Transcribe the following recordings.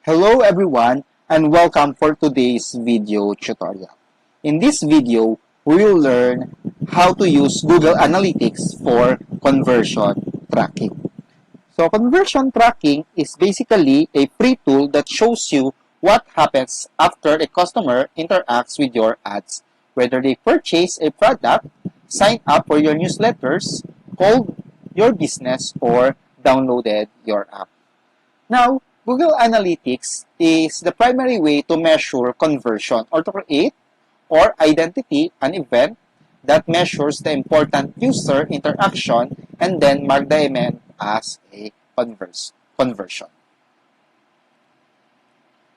Hello everyone and welcome for today's video tutorial. In this video, we will learn how to use Google Analytics for conversion tracking. So conversion tracking is basically a free tool that shows you what happens after a customer interacts with your ads, whether they purchase a product, sign up for your newsletters, called your business, or downloaded your app. Now, Google Analytics is the primary way to measure conversion or to create or identity an event that measures the important user interaction and then mark the event as a conversion.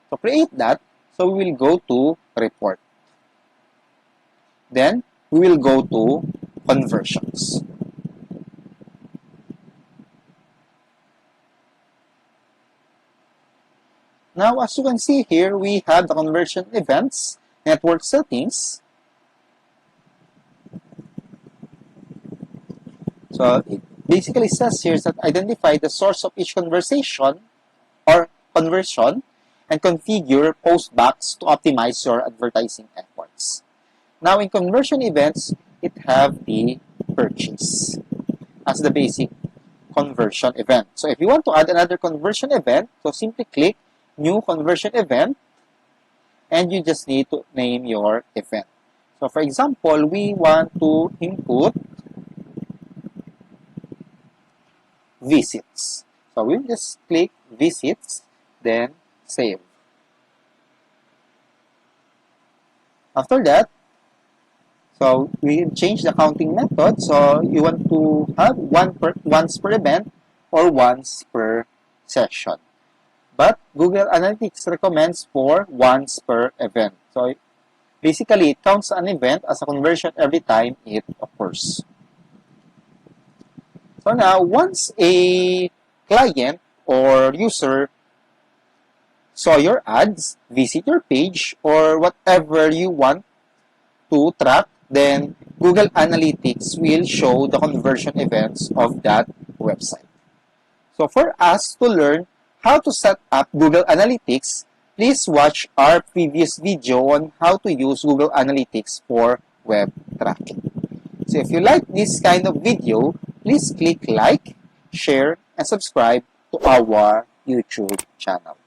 To create that, so we will go to report. Then, we will go to conversions. Now, as you can see here, we have the conversion events, network settings. So, it basically says here that identify the source of each conversation or conversion and configure postbacks to optimize your advertising efforts. Now, in conversion events, it have the purchase as the basic conversion event. So, if you want to add another conversion event, so simply click New Conversion Event, and you just need to name your event. So, for example, we want to input visits. So, we'll just click Visits, then Save. After that, so we change the counting method. So, you want to have once per event or once per session. But Google Analytics recommends for once per event. So basically, it counts an event as a conversion every time it occurs. So now, once a client or user saw your ads, visit your page, or whatever you want to track, then Google Analytics will show the conversion events of that website. So for us to learn how to set up Google Analytics, please watch our previous video on how to use Google Analytics for web tracking. So if you like this kind of video, please click like, share, and subscribe to our YouTube channel.